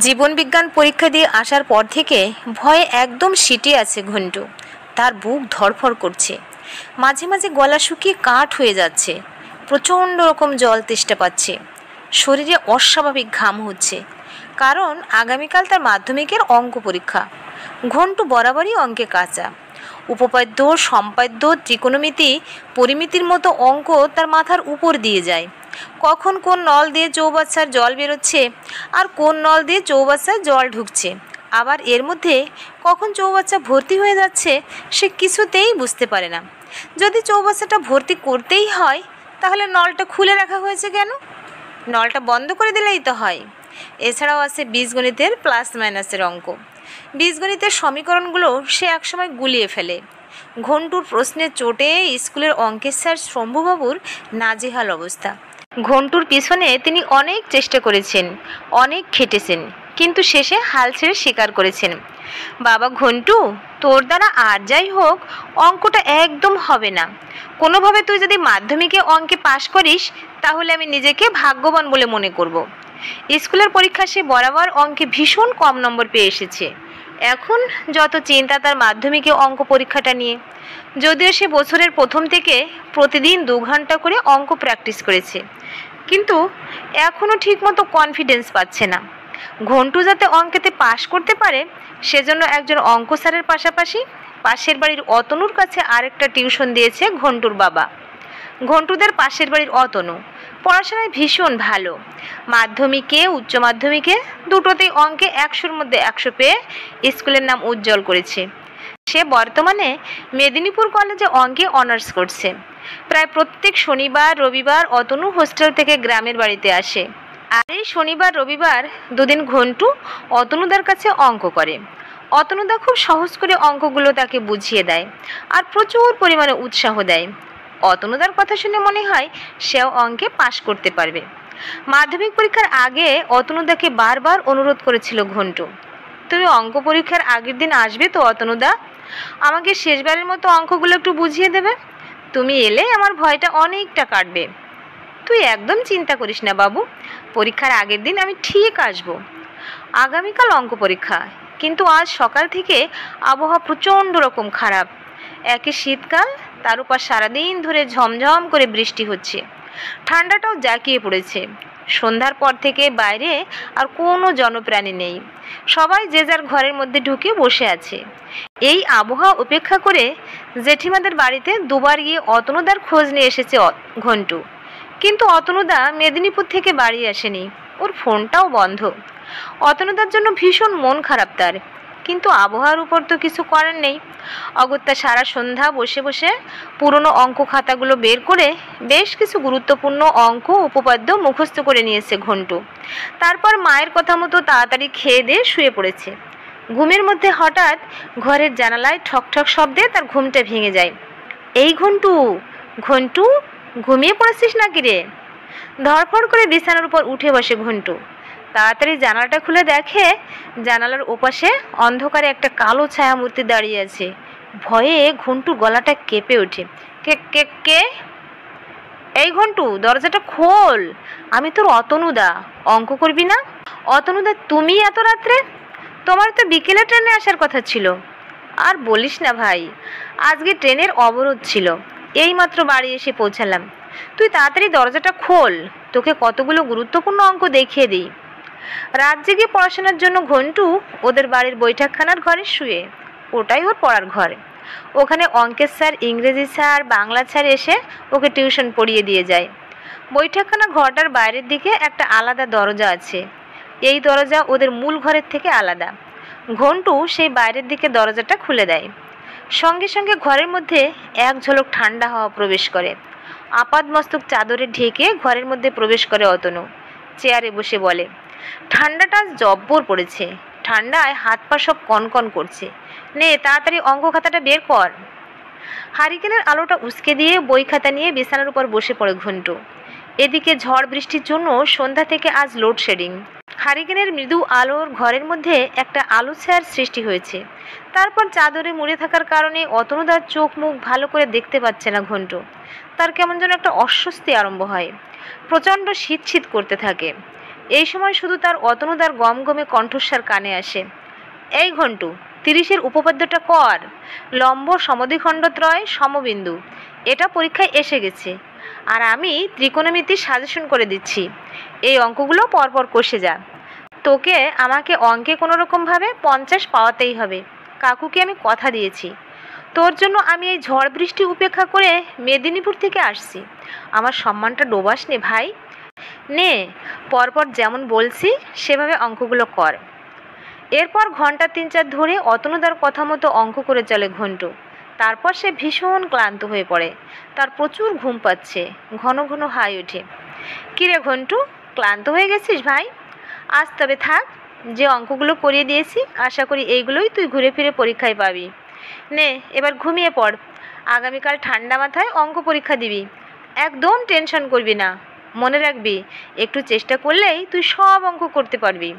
জীবন বিজ্ঞান পরীক্ষা দিয়ে আসার পর থেকে ভয়ে একদম সিটে আছে ঘন্টু। তার বুক ধড়ফড় করছে, মাঝে মাঝে গলা শুকিয়ে কাঠ হয়ে যাচ্ছে, প্রচণ্ড রকম জল তেষ্টা পাচ্ছে, শরীরে অস্বাভাবিক ঘাম হচ্ছে, কারণ আগামীকাল তার মাধ্যমিকের অঙ্ক পরীক্ষা। ঘন্টু বরাবরই অঙ্কে কাঁচা। উপপাদ্য, সম্পাদ্য, ত্রিকোণমিতি, পরিমিতির মতো অঙ্ক তার মাথার উপর দিয়ে যায়। কখন কোন নল দিয়ে চৌবাচ্চার জল বেরোচ্ছে আর কোন নল দিয়ে চৌবাচ্চার জল ঢুকছে, আবার এর মধ্যে কখন চৌবাচ্চা ভর্তি হয়ে যাচ্ছে, সে কিছুতেই বুঝতে পারে না। যদি চৌবাচ্চাটা ভর্তি করতেই হয় তাহলে নলটা খুলে রাখা হয়েছে কেন? নলটা বন্ধ করে দিলেই তো হয়। এছাড়াও আছে বীজগণিতের প্লাস মাইনাসের অঙ্ক। বীজগণিতের সমীকরণগুলো সে একসময় গুলিয়ে ফেলে। ঘন্টুর প্রশ্নের চোটে স্কুলের অঙ্কের স্যার শম্ভুবাবুর নাজেহাল অবস্থা। ঘন্টুর পিছনে তিনি অনেক চেষ্টা করেছেন, অনেক খেটেছেন, কিন্তু শেষে হাল ছেড়ে স্বীকার করেছেন, বাবা ঘন্টু, তোর দ্বারা আর যাই হোক অঙ্কটা একদম হবে না। কোনোভাবে তুই যদি মাধ্যমিকে অঙ্কে পাশ করিস তাহলে আমি নিজেকে ভাগ্যবান বলে মনে করব। স্কুলের পরীক্ষা সে বরাবর অঙ্কে ভীষণ কম নম্বর পেয়ে এসেছে। এখন যত চিন্তা তার মাধ্যমিকে অঙ্ক পরীক্ষাটা নিয়ে। যদিও সে বছরের প্রথম থেকে প্রতিদিন 2 ঘন্টা করে অঙ্ক প্র্যাকটিস করেছে, কিন্তু এখনও ঠিকমতো কনফিডেন্স পাচ্ছে না। ঘন্টু যাতে অঙ্কেতে পাশ করতে পারে সেজন্য একজন অঙ্ক স্যারের পাশাপাশি পাশের বাড়ির অতনুর কাছে আরেকটা টিউশন দিয়েছে ঘন্টুর বাবা। ঘন্টুদের পাশের বাড়ির অতনু পড়াশোনায় ভীষণ ভালো। মাধ্যমিকে, উচ্চ মাধ্যমিকে দুটোতেই অঙ্কে 100-র মধ্যে 100 পেয়ে স্কুলের নাম উজ্জ্বল করেছে। সে বর্তমানে মেদিনীপুর কলেজে অঙ্কে অনার্স করছে। প্রায় প্রত্যেক শনিবার রবিবার অতনু হোস্টেল থেকে গ্রামের বাড়িতে আসে, আর এই শনিবার রবিবার দুদিন ঘন্টু অতনুদার কাছে অঙ্ক করে। অতনুদা খুব সহজ করে অঙ্কগুলো তাকে বুঝিয়ে দেয় আর প্রচুর পরিমাণে উৎসাহ দেয়। অতনুদার কথা শুনে মনে হয় সেও অঙ্কে পাশ করতে পারবে। মাধ্যমিক পরীক্ষার আগে অতনুদাকে বারবার অনুরোধ করেছিল ঘন্টু, তুমি অঙ্ক পরীক্ষার আগের দিন আসবে তো অতনুদা? আমাকে শেষবারের মতো অঙ্কগুলো একটু বুঝিয়ে দেবে। তুমি এলে আমার ভয়টা অনেকটা কাটবে। তুই একদম চিন্তা করিস না বাবু, পরীক্ষার আগের দিন আমি ঠিক আসব। আগামীকাল অঙ্ক পরীক্ষা, কিন্তু আজ সকাল থেকে আবহাওয়া প্রচণ্ড রকম খারাপ। একে শীতকাল, তার উপর সারাদিন ধরে ঝমঝম করে বৃষ্টি হচ্ছে। ঠান্ডাটাও জাঁকিয়ে পড়েছে। সন্ধ্যার পর থেকে বাইরে আর কোনো জনপ্রাণী নেই, সবাই যে যার ঘরের মধ্যে ঢুকে বসে আছে। এই আবহাওয়া উপেক্ষা করে জেঠিমাদের বাড়িতে দুবার গিয়ে অতনুদার খোঁজ নিয়ে এসেছে ঘন্টু, কিন্তু অতনুদা মেদিনীপুর থেকে বাড়ি আসেনি, ওর ফোনটাও বন্ধ। অতনুদার জন্য ভীষণ মন খারাপ তার, কিন্তু আবহাওয়ার উপর তো কিছু করার নেই। অগত্যা সারা সন্ধ্যা বসে বসে পুরনো অঙ্ক খাতাগুলো বের করে বেশ কিছু গুরুত্বপূর্ণ অঙ্ক উপপাদ্য মুখস্থ করে নিয়েছে ঘন্টু। তারপর মায়ের কথা মতো তাড়াতাড়ি খেয়ে দিয়ে শুয়ে পড়েছে। ঘুমের মধ্যে হঠাৎ ঘরের জানালায় ঠকঠক শব্দে তার ঘুমটা ভেঙে যায়। এই ঘন্টু, ঘন্টু, ঘুমিয়ে পড়েছিস নাকি রে? ধড়ফড় করে বিছানার উপর উঠে বসে ঘন্টু। তাড়াতাড়ি জানালাটা খুলে দেখে জানালার ওপাশে অন্ধকারে একটা কালো ছায়ামূর্তি দাঁড়িয়ে আছে। ভয়ে ঘন্টুর গলাটা কেঁপে ওঠে। কে কে কে? এই ঘন্টু, দরজাটা খোল, আমি তোর অতনুদা। অঙ্ক করবি না? অতনুদা, তুমি এত রাত্রে? তোমার তো বিকেলে ট্রেনে আসার কথা ছিল। আর বলিস না ভাই, আজকে ট্রেনের অবরোধ ছিল, এইমাত্র বাড়ি এসে পৌঁছালাম। তুই তাড়াতাড়ি দরজাটা খোল, তোকে কতগুলো গুরুত্বপূর্ণ অঙ্ক দেখিয়ে দিই। রাত জেগে পড়াশোনার জন্য ঘন্টু ওদের বাড়ির বৈঠকখানার ঘরে শুয়ে। ওটাই ওর পড়ার ঘর। ওখানে অঙ্কের স্যার, ইংরেজি স্যার, বাংলা স্যার এসে ওকে টিউশন পড়িয়ে দিয়ে যায়। বৈঠকখানা ঘরটার বাইরের দিকে একটা আলাদা দরজা আছে। এই দরজা ওদের মূল ঘরের থেকে আলাদা। ঘন্টু সেই বাইরের দিকে দরজাটা খুলে দেয়। সঙ্গে সঙ্গে ঘরের মধ্যে এক ঝলক ঠান্ডা হাওয়া প্রবেশ করে। আপাদমস্তক চাদরে ঢেকে ঘরের মধ্যে প্রবেশ করে অতনু। চেয়ারে বসে বলে, ঠান্ডাটা জব্বর পড়েছে, ঠান্ডায় হাত পা সব কনকন করছে। নে তাড়াতাড়ি অঙ্ক খাতাটা বের কর। হারিকেনের আলোটা উস্কে দিয়ে বই খাতা নিয়ে বিছানার উপর বসে পড়ে ঘন্টু। এদিকে ঝড় বৃষ্টির জন্য সন্ধ্যা থেকে আজ লোডশেডিং। হারিকেনের মৃদু আলোর ঘরের মধ্যে একটা আলো ছায়ার সৃষ্টি হয়েছে। তারপর চাদরে মুড়ে থাকার কারণে অতনুদার চোখ মুখ ভালো করে দেখতে পাচ্ছে না ঘন্টু। তার কেমন যেন একটা অস্বস্তি আরম্ভ হয়। প্রচণ্ড শীত শীত করতে থাকে। এই সময় শুধু তার অতনুদার গমগমে কণ্ঠস্বর কানে আসে। এই ঘন্টু, 30-এর উপপাদ্যটা কর। লম্ব সমদ্বিখণ্ডত্রয় সমবিন্দু, এটা পরীক্ষায় এসে গেছে। আর আমি ত্রিকোণমিতির সাজেশন করে দিচ্ছি, এই অঙ্কগুলো পরপর কষে যা। তোকে আমাকে অঙ্কে কোনো রকমভাবে 50 পাওয়াতেই হবে, কাকুকে আমি কথা দিয়েছি। তোর জন্য আমি এই ঝড় বৃষ্টি উপেক্ষা করে মেদিনীপুর থেকে আসছি। আমার সম্মানটা ডোবাস নে ভাই। নে, পরপর যেমন বলছি সেভাবে অঙ্কগুলো কর। এরপর ঘন্টা 3-4 ধরে অতনুদার কথা মতো অঙ্ক করে চলে ঘন্টু। তারপর সে ভীষণ ক্লান্ত হয়ে পড়ে, তার প্রচুর ঘুম পাচ্ছে, ঘন ঘন হাই ওঠে। কিরে ঘন্টু, ক্লান্ত হয়ে গেছিস ভাই? আজ তবে থাক, যে অঙ্কগুলো করিয়ে দিয়েছি আশা করি এইগুলোই তুই ঘুরে ফিরে পরীক্ষায় পাবি। নে এবার ঘুমিয়ে পড়, আগামীকাল ঠান্ডা মাথায় অঙ্ক পরীক্ষা দিবি। একদম টেনশন করবি না, মনে রাখবি একটু চেষ্টা করলেই তুই সব অঙ্ক করতে পারবি।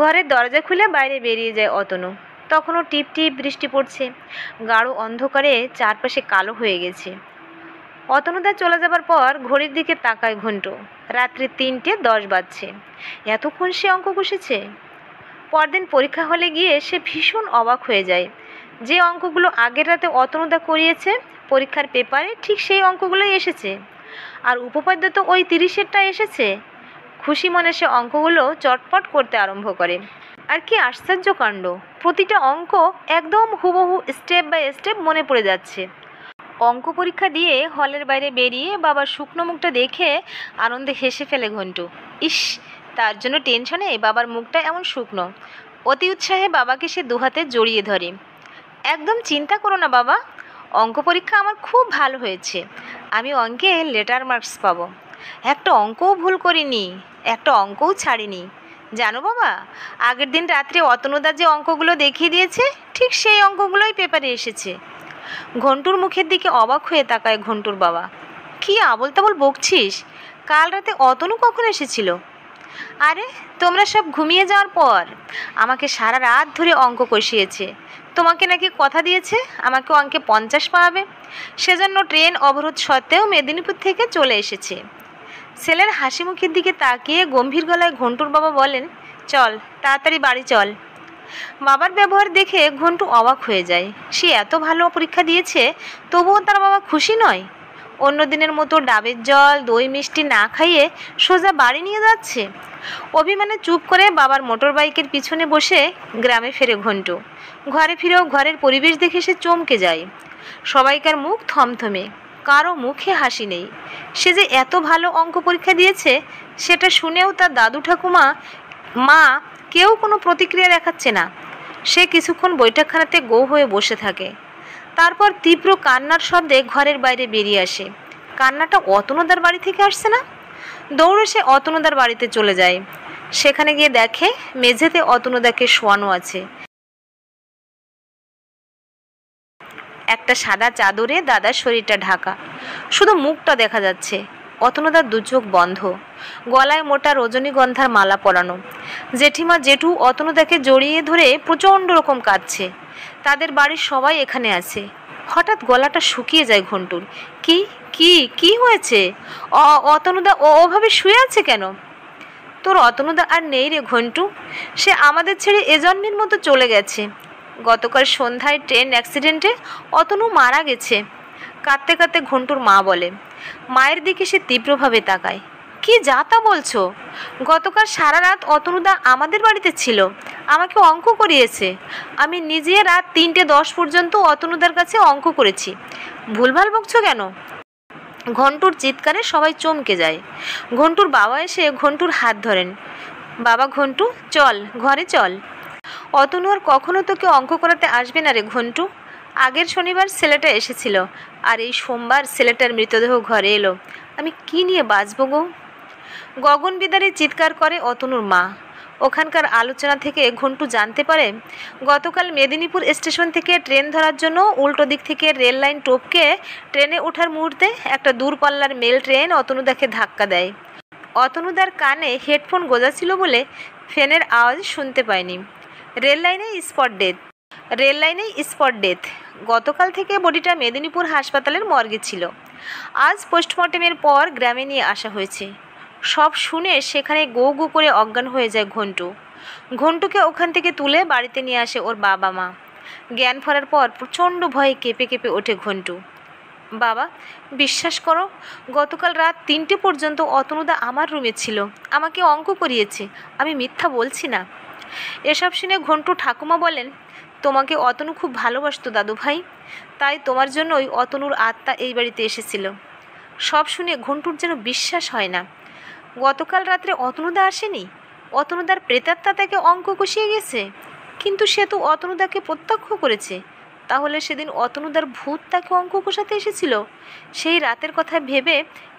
ঘরের দরজা খুলে বাইরে বেরিয়ে যায় অতনু। তখনও টিপ টিপ বৃষ্টি পড়ছে, গাঢ় অন্ধকারে চারপাশে কালো হয়ে গেছে। অতনুদা চলে যাবার পর ঘড়ির দিকে তাকায় ঘন্টু, রাত্রি 3:10 বাজছে। এতক্ষণ সে অঙ্ক কষেছে। পরদিন পরীক্ষা হলে গিয়ে সে ভীষণ অবাক হয়ে যায়। যে অঙ্কগুলো আগের রাতে অতনুদা করিয়েছে পরীক্ষার পেপারে ঠিক সেই অঙ্কগুলোই এসেছে, আর উপপাদ্য তো ওই 30-এরটা এসেছে। খুশি মনে সে অঙ্কগুলো চটপট করতে আরম্ভ করে। আর কি আশ্চর্য কাণ্ড, প্রতিটা অঙ্ক একদম হুবহু স্টেপ বাই স্টেপ মনে পড়ে যাচ্ছে। অঙ্ক পরীক্ষা দিয়ে হলের বাইরে বেরিয়ে বাবার শুকনো মুখটা দেখে আনন্দে হেসে ফেলে ঘন্টু। ইস, তার জন্য টেনশনে বাবার মুখটা এমন শুকনো। অতি উৎসাহে বাবাকে সে দুহাতে জড়িয়ে ধরে। একদম চিন্তা করো না বাবা, অঙ্ক পরীক্ষা আমার খুব ভালো হয়েছে। আমি অঙ্কে লেটার মার্কস পাবো। একটা অঙ্কও ভুল করিনি, একটা অঙ্কও ছাড়িনি। জানো বাবা, আগের দিন রাত্রে অতনুদা যে অঙ্কগুলো দেখিয়ে দিয়েছে ঠিক সেই অঙ্কগুলোই পেপারে এসেছে। ঘন্টুর মুখের দিকে অবাক হয়ে তাকায় ঘন্টুর বাবা। কি আবল তাবল বকছিস? কাল রাতে অতনু কখন এসেছিল? আরে তোমরা সব ঘুমিয়ে যাওয়ার পর আমাকে সারা রাত ধরে অঙ্ক কষিয়েছে। তোমাকে নাকি কথা দিয়েছে আমাকে অঙ্কে 50 পাওয়াবে, সেজন্য ট্রেন অবরোধ সত্ত্বেও মেদিনীপুর থেকে চলে এসেছে। ছেলের হাসি মুখের দিকে তাকিয়ে গম্ভীর গলায় ঘন্টুর বাবা বলেন, চল তাড়াতাড়ি বাড়ি চল। বাবার ব্যবহার দেখে ঘন্টু অবাক হয়ে যায়। সে এত ভালো পরীক্ষা দিয়েছে, তবুও তার বাবা খুশি নয়। অন্য দিনের মতো ডাবের জল দই মিষ্টি না খাইয়ে সোজা বাড়ি নিয়ে যাচ্ছে। অভিমানে চুপ করে বাবার মোটর বাইকের পিছনে বসে গ্রামে ফেরে ঘন্টু। ঘরে ফিরেও ঘরের পরিবেশ দেখে সে চমকে যায়। সবাইকার মুখ থমথমে, কারো মুখে হাসি নেই। সে যে এত ভালো অঙ্ক পরীক্ষা দিয়েছে সেটা শুনেও তার দাদু ঠাকুমা মা কেউ কোনো প্রতিক্রিয়া দেখাচ্ছে না। সে কিছুক্ষণ বৈঠকখানাতে গো হয়ে বসে থাকে। তারপর তীব্র কান্নার শব্দে ঘরের বাইরে বেরিয়ে আসে। কান্নাটা অতনুদার বাড়ি থেকে আসছে না? দৌড়ে সে অতনুদার বাড়িতে চলে যায়। সেখানে গিয়ে দেখে মেঝেতে অতনুদাকে শোয়ানো আছে। একটা সাদা চাদরে দাদার শরীরটা ঢাকা, শুধু মুখটা দেখা যাচ্ছে। অতনুদার দু চোখ বন্ধ, গলায় মোটা রজনীগন্ধার মালা পরানো। জেঠিমা জেঠু অতনুদাকে জড়িয়ে ধরে প্রচণ্ড রকম কাঁদছে। তাদের বাড়ির সবাই এখানে আছে। হঠাৎ গলাটা শুকিয়ে যায় ঘন্টুর। কি কি কি হয়েছে? অতনুদা ওভাবে শুয়ে আছে কেন? তোর অতনুদা আর নেই রে ঘন্টু, সে আমাদের ছেড়ে এ জন্মের মতো চলে গেছে। গতকাল সন্ধ্যায় ট্রেন অ্যাক্সিডেন্টে অতনু মারা গেছে। কাঁদতে কাঁদতে ঘন্টুর মা বলে। মায়ের দিকে সে তীব্রভাবে তাকায়। কি যা তা বলছো? গতকাল সারা রাত অতনুদা আমাদের বাড়িতে ছিল, আমাকে অঙ্ক করিয়েছে। আমি নিজে রাত 3:10 পর্যন্ত অতনুদার কাছে অঙ্ক করেছি। ভুলভাল বকছো কেন? ঘন্টুর চিৎকারে সবাই চমকে যায়। ঘন্টুর বাবা এসে ঘন্টুর হাত ধরেন। বাবা ঘন্টু, চল ঘরে চল। অতনু আর কখনো তোকে অঙ্ক করাতে আসবে না রে ঘন্টু। আগের শনিবার ছেলেটা এসেছিল, আর এই সোমবার ছেলেটার মৃতদেহ ঘরে এলো। আমি কি নিয়ে বাঁচব গো? গগন বিদারে চিৎকার করে অতনুর মা। ওখানকার আলোচনা থেকে ঘন্টু জানতে পারে গতকাল মেদিনীপুর স্টেশন থেকে ট্রেন ধরার জন্য উল্টো দিক থেকে রেল লাইন টপকে ট্রেনে ওঠার মুহূর্তে একটা দূরপাল্লার মেল ট্রেন অতনুদাকে ধাক্কা দেয়। অতনুদার কানে হেডফোন গোজা ছিল বলে ফ্যানের আওয়াজ শুনতে পায়নি। রেল লাইনেই স্পট ডেথ। গতকাল থেকে বডিটা মেদিনীপুর হাসপাতালের মর্গে ছিল। আজ পোস্টমর্টেমের পর গ্রামে নিয়ে আসা হয়েছে। সব শুনে সেখানে গো গো করে অজ্ঞান হয়ে যায় ঘন্টু। ঘন্টুকে ওখান থেকে তুলে বাড়িতে নিয়ে আসে ওর বাবা মা। জ্ঞান ফেরার পর প্রচণ্ড ভয়ে কেঁপে কেঁপে ওঠে ঘন্টু। বাবা, বিশ্বাস করো, গতকাল রাত 3টে পর্যন্ত অতনুদা আমার রুমে ছিল, আমাকে অঙ্ক করিয়েছে, আমি মিথ্যা বলছি না। এসব শুনে ঘন্টু ঠাকুমা বলেন, তোমাকে অতনু খুব ভালোবাসতো দাদু ভাই, তাই তোমার জন্যই অতনুর আত্মা এই বাড়িতে এসেছিল। সব শুনে ঘন্টুর যেন বিশ্বাস হয় না। গতকাল রাত্রে অতনুদা আসেনি, অতনুদার প্রেতাত্মা তাকে অঙ্ক কষিয়ে গেছে, কিন্তু সে তো অতনুদাকে প্রত্যক্ষ করেছে, তাহলে সেদিন অতনুদার ভূত তাকে অঙ্ক কষাতে এসেছিল। সেই রাতের কথা ভেবে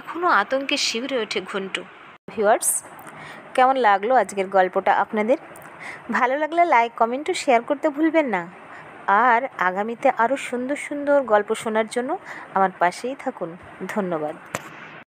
এখনও আতঙ্কে শিউরে ওঠে ঘন্টু। ভিউয়ার্স, কেমন লাগলো আজকের গল্পটা আপনাদের? ভালো লাগলে লাইক, কমেন্ট ও শেয়ার করতে ভুলবেন না। আর আগামীতে আরও সুন্দর সুন্দর গল্প শোনার জন্য আমার পাশেই থাকুন। ধন্যবাদ।